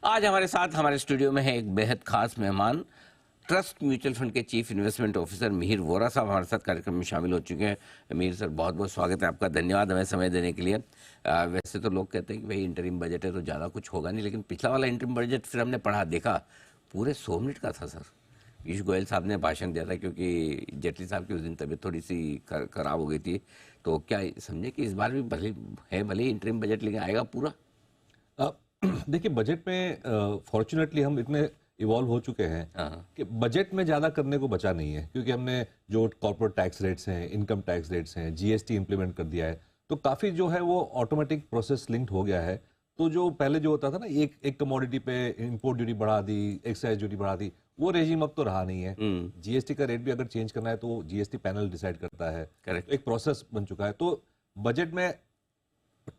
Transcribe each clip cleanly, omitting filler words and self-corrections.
आज हमारे साथ हमारे स्टूडियो में है एक बेहद खास मेहमान, ट्रस्ट म्यूचुअल फंड के chief investment officer Mihir Vora साहब हमारे साथ कार्यक्रम में शामिल हो चुके हैं। मिहिर सर, बहुत बहुत स्वागत है आपका, धन्यवाद हमें समय देने के लिए। वैसे तो लोग कहते हैं कि भाई इंटरिम बजट है तो ज़्यादा कुछ होगा नहीं, लेकिन पिछला वाला इंटरिम बजट फिर हमने पढ़ा देखा, पूरे 100 मिनट का था सर। पीयूष गोयल साहब ने भाषण दिया था क्योंकि जेटली साहब की उस दिन तबीयत थोड़ी सी खराब हो गई थी। तो क्या समझे कि इस बार भी भले ही इंटरिम बजट लेके आएगा पूरा? देखिए, बजट में फॉर्चुनेटली हम इतने इवॉल्व हो चुके हैं कि बजट में ज़्यादा करने को बचा नहीं है, क्योंकि हमने जो कॉर्पोरेट टैक्स रेट्स हैं, इनकम टैक्स रेट्स हैं, जीएसटी इंप्लीमेंट कर दिया है, तो काफ़ी जो है वो ऑटोमेटिक प्रोसेस लिंक्ड हो गया है। तो जो पहले जो होता था ना, एक कमोडिटी पे इंपोर्ट ड्यूटी बढ़ा दी, एक्साइज ड्यूटी बढ़ा दी, वो रेजिम अब तो रहा नहीं है। जीएसटी का रेट भी अगर चेंज करना है तो जीएसटी पैनल डिसाइड करता है। करेक्ट। एक प्रोसेस बन चुका है। तो बजट में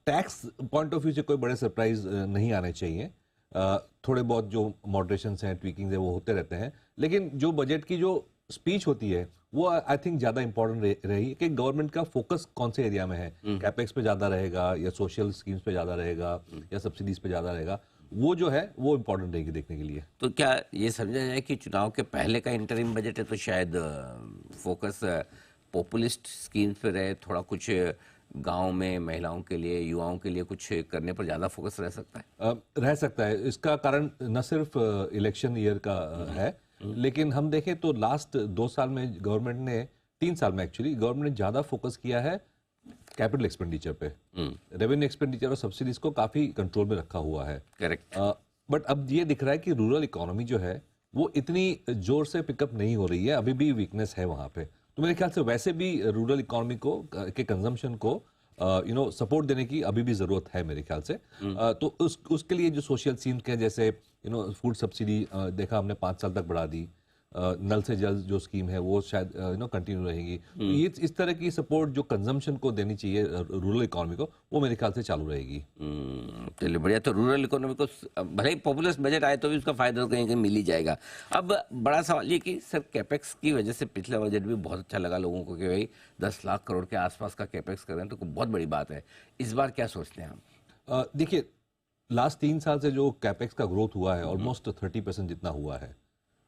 टैक्स पॉइंट ऑफ व्यू से कोई बड़े सरप्राइज नहीं आने चाहिए। थोड़े बहुत जो मॉडरेशंस हैं, ट्वीकिंग्स हैं, वो होते रहते हैं, लेकिन जो बजट की जो स्पीच होती है वो आई थिंक ज्यादा इंपॉर्टेंट रही कि गवर्नमेंट का फोकस कौन से एरिया में है। कैपेक्स पे ज्यादा रहेगा या सोशल स्कीम्स पे ज्यादा रहेगा या सब्सिडीज पे ज्यादा रहेगा, वो जो है वो इम्पोर्टेंट रहेगी देखने के लिए। तो क्या ये समझा जाए कि चुनाव के पहले का इंटरिम बजट है तो शायद फोकस पॉपुलिस्ट स्कीम्स पे रहे, थोड़ा कुछ गांव में महिलाओं के लिए, युवाओं के लिए कुछ करने पर ज़्यादा फोकस रह सकता है? रह सकता है। इसका कारण न सिर्फ इलेक्शन ईयर का है, लेकिन हम देखें तो लास्ट 2 साल में गवर्नमेंट ने, 3 साल में एक्चुअली गवर्नमेंट ने ज़्यादा फोकस किया है कैपिटल एक्सपेंडिचर पे। रेवेन्यू एक्सपेंडिचर और सब्सिडीज को काफ़ी कंट्रोल में रखा हुआ है। करेक्ट। बट अब ये दिख रहा है कि रूरल इकोनॉमी जो है वो इतनी जोर से पिकअप नहीं हो रही है, अभी भी वीकनेस है वहाँ पे। तो मेरे ख्याल से वैसे भी रूरल इकोनॉमी को के कंजम्पशन को सपोर्ट देने की अभी भी जरूरत है मेरे ख्याल से। तो उसके लिए जो सोशल स्कीम्स के, जैसे फूड सब्सिडी देखा हमने 5 साल तक बढ़ा दी। नल से जल जो स्कीम है वो शायद कंटिन्यू रहेगी। तो ये इस तरह की सपोर्ट जो कंजम्पशन को देनी चाहिए रूरल इकोनॉमी को, वो मेरे ख्याल से चालू रहेगी। चलिए बढ़िया। तो रूरल इकोनॉमी को भले ही पॉपुलर बजट आए तो भी उसका फायदा तो कहीं कहीं मिल ही जाएगा। अब बड़ा सवाल ये कि सर, कैपेक्स की वजह से पिछला बजट भी बहुत अच्छा लगा लोगों को कि भाई 10 लाख करोड़ के आसपास का कैपेक्स कर रहे हैं, तो बहुत बड़ी बात है। इस बार क्या सोचते हैं हम? देखिए, लास्ट 3 साल से जो कैपेक्स का ग्रोथ हुआ है ऑलमोस्ट 30% जितना हुआ है,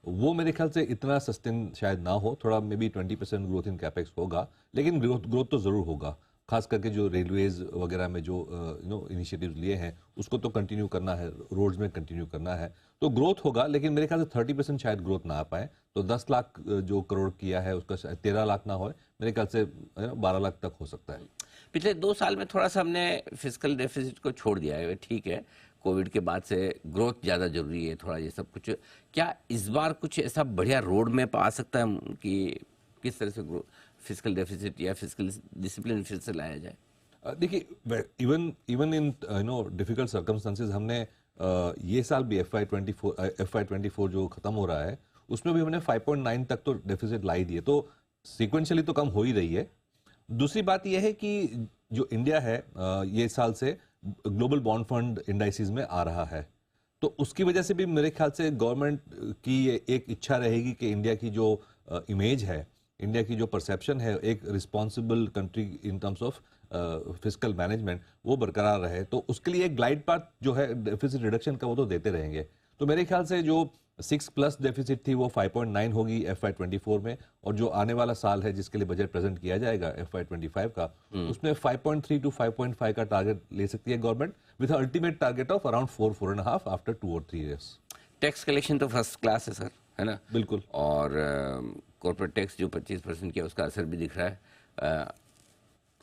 वो मेरे ख्याल से इतना सस्टेन शायद ना हो। थोड़ा may be 20% growth in capex होगा, लेकिन ग्रोथ तो जरूर होगा। खास करके जो रेलवेज वगैरह में जो इनिशिएटिव्स लिए हैं उसको तो कंटिन्यू करना है, रोड्स में कंटिन्यू करना है, तो ग्रोथ होगा। लेकिन मेरे ख्याल से 30% शायद ग्रोथ ना आ पाए। तो 10 लाख जो करोड़ किया है उसका शायद 13 लाख ना हो, मेरे ख्याल से 12 लाख तक हो सकता है। पिछले 2 साल में थोड़ा सा हमने फिस्कल डेफिसिट को छोड़ दिया है, ठीक है, कोविड के बाद से ग्रोथ ज़्यादा जरूरी है, थोड़ा ये सब कुछ। क्या इस बार कुछ ऐसा बढ़िया रोड मैप आ सकता है कि किस तरह से फिस्कल डेफिसिट या फिस्कल डिसिप्लिन फिर से लाया जाए? देखिए, इवन इन डिफिकल्ट सर्कमस्टेंसेस हमने ये साल भी FY24 जो खत्म हो रहा है उसमें भी हमने 5.9 तक तो डेफिसिट ला ही दिए। तो सीक्वेंशियली तो कम हो ही रही है। दूसरी बात यह है कि जो इंडिया है ये साल से ग्लोबल बॉन्ड फंड इंडाइसिस में आ रहा है, तो उसकी वजह से भी मेरे ख्याल से गवर्नमेंट की एक इच्छा रहेगी कि इंडिया की जो इमेज है, इंडिया की जो परसेप्शन है एक responsible country in terms of fiscal management, वो बरकरार रहे। तो उसके लिए एक ग्लाइड पाथ जो है डेफिसिट रिडक्शन का वो तो देते रहेंगे। तो मेरे ख्याल से जो 6+ डेफिसिट थी वो 5.9 होगी FY24 में, और जो आने वाला साल है जिसके लिए बजट प्रेजेंट किया जाएगा FY25 का, उसमें 5.3 to 5.5 का टारगेट ले सकती है government, with ultimate target of around 4.5 after 2 or 3 years। Tax collection तो फर्स्ट क्लास है सर, है ना? बिल्कुल। और कॉर्पोरेट टैक्स जो 25% किया उसका असर भी दिख रहा है।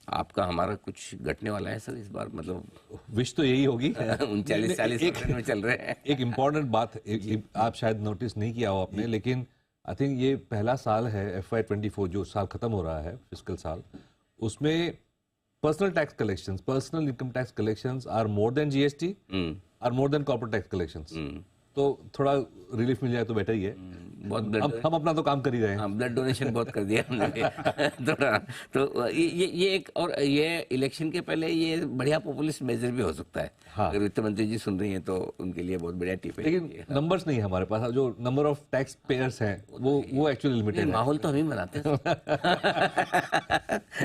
आपका हमारा कुछ घटने वाला है सर इस बार? मतलब विश तो यही होगी। 39-40% में चल रहे हैं। एक इम्पॉर्टेंट बात आप शायद नोटिस नहीं किया हो आपने, लेकिन आई थिंक ये पहला साल है FY24 जो साल खत्म हो रहा है फिस्कल साल, उसमें personal tax collections, personal income tax collections are more than GST, are more than corporate tax collections. तो थोड़ा रिलीफ मिल जाए तो बेटर ही है। बहुत ब्लड हम अपना तो काम कर ही रहे हैं। हाँ, ब्लड डोनेशन बहुत कर दिया हमने भी। थोड़ा तो ये एक और ये इलेक्शन के पहले ये बढ़िया पॉपुलिस्ट मेजर भी हो सकता है। हाँ। अगर वित्त मंत्री जी सुन रही हैं तो उनके लिए बहुत बढ़िया टिप है। लेकिन नंबर्स नहीं है हमारे पास, जो नंबर ऑफ टैक्स पेयर्स हैं वो एक्चुअली नहीं, लिमिटेड है। माहौल तो हम ही बनाते हैं।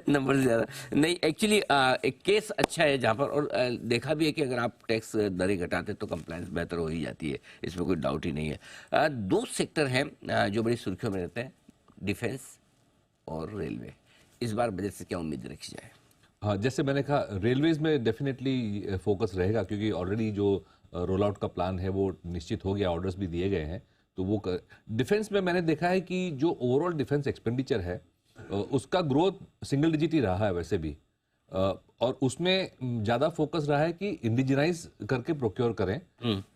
नंबर ज्यादा नहीं, एक्चुअली एक केस अच्छा है जहाँ पर, और देखा भी है कि अगर आप टैक्स दरें घटाते तो कंप्लायंस बेहतर हो ही जाती है, इसमें कोई डाउट ही नहीं है। दो सेक्टर हैं जो बड़ी सुर्खियों में रहते हैं, डिफेंस और रेलवे। इस बार बजट से क्या उम्मीद रखी जाए? हाँ, जैसे मैंने कहा रेलवेज में डेफिनेटली फोकस रहेगा, क्योंकि ऑलरेडी जो रोल आउट का प्लान है वो निश्चित हो गया, ऑर्डर्स भी दिए गए हैं। तो वो डिफेंस में मैंने देखा है कि जो ओवरऑल डिफेंस एक्सपेंडिचर है उसका ग्रोथ सिंगल डिजिट ही रहा है वैसे भी, और उसमें ज़्यादा फोकस रहा है कि इंडिजिनाइज करके प्रोक्योर करें।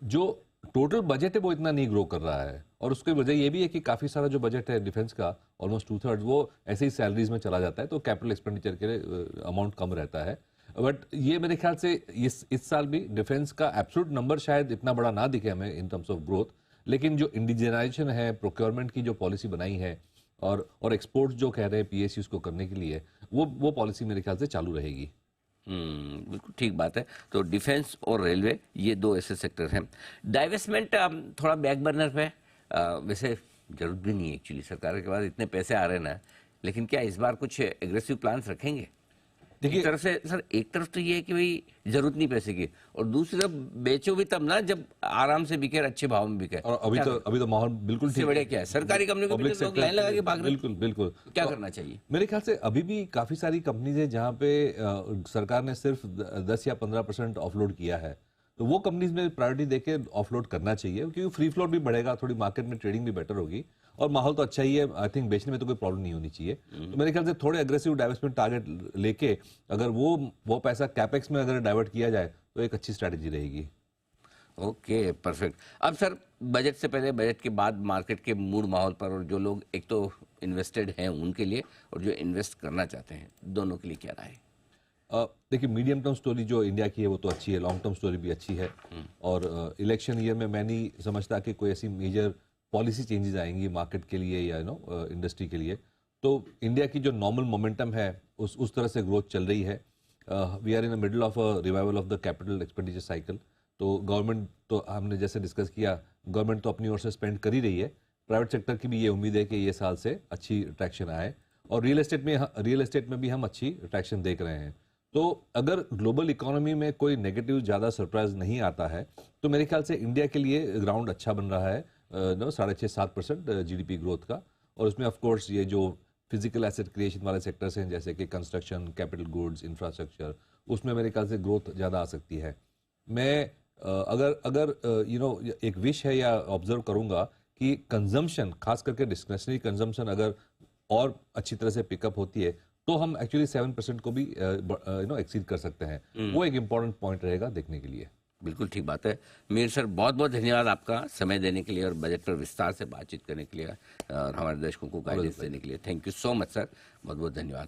जो टोटल बजट है वो इतना नहीं ग्रो कर रहा है, और उसकी वजह ये भी है कि काफ़ी सारा जो बजट है डिफेंस का, ऑलमोस्ट 2/3 वो ऐसे ही सैलरीज में चला जाता है, तो कैपिटल एक्सपेंडिचर के लिए अमाउंट कम रहता है। बट ये मेरे ख्याल से इस साल भी डिफेंस का एब्सोल्यूट नंबर शायद इतना बड़ा ना दिखे हमें इन टर्म्स ऑफ ग्रोथ, लेकिन जो इंडिजिनाइजेशन है, प्रोक्योरमेंट की जो पॉलिसी बनाई है, और एक्सपोर्ट्स जो कह रहे हैं पीएसयूज को करने के लिए, वो पॉलिसी मेरे ख्याल से चालू रहेगी। बिल्कुल ठीक बात है। तो डिफेंस और रेलवे ये दो ऐसे सेक्टर हैं। डाइवेस्टमेंट थोड़ा बैक बर्नर पे वैसे जरूरत भी नहीं है एक्चुअली, सरकार के पास इतने पैसे आ रहे हैं ना, लेकिन क्या इस बार कुछ एग्रेसिव प्लान्स रखेंगे? देखिए, एक तरफ से सर, एक तरफ तो ये है कि भाई जरूरत नहीं पैसे की, और दूसरी तरफ बेचो भी तब ना जब आराम से बिके, अच्छे भाव में बिके। और अभी तो माहौल बिल्कुल इससे ठीक बढ़िया क्या है? सरकारी कंपनी को पब्लिक भी लोग लाइन लगा के भाग रहे हैं। बिल्कुल बिल्कुल। क्या करना चाहिए? मेरे ख्याल से अभी भी काफी सारी कंपनीज है जहां पे सरकार ने सिर्फ 10 या 15% ऑफलोड किया है, तो वो कंपनीज में प्रायोरिटी देके ऑफलोड करना चाहिए, क्योंकि फ्री फ्लोट भी बढ़ेगा, थोड़ी मार्केट में ट्रेडिंग भी बेटर होगी, और माहौल तो अच्छा ही है। आई थिंक बेचने में तो कोई प्रॉब्लम नहीं होनी चाहिए। तो मेरे ख्याल से थोड़े अग्रेसिव डाइवेस्टमेंट टारगेट लेके अगर वो पैसा कैपेक्स में अगर डाइवर्ट किया जाए तो एक अच्छी स्ट्रैटेजी रहेगी। Okay, perfect. अब सर, बजट से पहले, बजट के बाद मार्केट के मूड माहौल पर, और जो लोग एक तो इन्वेस्टेड हैं उनके लिए, और जो इन्वेस्ट करना चाहते हैं, दोनों के लिए क्या राय है? देखिए, मीडियम टर्म स्टोरी जो इंडिया की है वो तो अच्छी है, लॉन्ग टर्म स्टोरी भी अच्छी है, और इलेक्शन ईयर में मैं नहीं समझता कि कोई ऐसी मेजर पॉलिसी चेंजेस आएंगी मार्केट के लिए या इंडस्ट्री के लिए। तो इंडिया की जो नॉर्मल मोमेंटम है उस तरह से ग्रोथ चल रही है। We are in the middle of a revival of the capital expenditure cycle. तो गवर्नमेंट, तो हमने जैसे डिस्कस किया, गवर्नमेंट तो अपनी ओर से स्पेंड कर ही रही है, प्राइवेट सेक्टर की भी ये उम्मीद है कि ये साल से अच्छी ट्रैक्शन आए, और रियल एस्टेट में भी हम अच्छी ट्रैक्शन देख रहे हैं। तो अगर ग्लोबल इकोनॉमी में कोई नेगेटिव ज़्यादा सरप्राइज नहीं आता है तो मेरे ख्याल से इंडिया के लिए ग्राउंड अच्छा बन रहा है, 6.5-7% जीडीपी ग्रोथ का। और उसमें ऑफ कोर्स ये जो फिजिकल एसेट क्रिएशन वाले सेक्टर्स हैं, जैसे कि कंस्ट्रक्शन, कैपिटल गुड्स, इंफ्रास्ट्रक्चर, उसमें मेरे ख्याल से ग्रोथ ज़्यादा आ सकती है। मैं अगर एक विश है या ऑब्जर्व करूंगा कि कंजम्पशन, खास करके डिस्क्रिशनरी कंजम्पशन अगर और अच्छी तरह से पिकअप होती है तो हम एक्चुअली 7% को भी एक्सीड कर सकते हैं। वो एक इम्पॉर्टेंट पॉइंट रहेगा देखने के लिए। बिल्कुल ठीक बात है। मीर सर, बहुत बहुत धन्यवाद आपका समय देने के लिए, और बजट पर विस्तार से बातचीत करने के लिए, और हमारे दर्शकों को गाइडेंस देने के लिए। Thank you so much sir, बहुत बहुत धन्यवाद।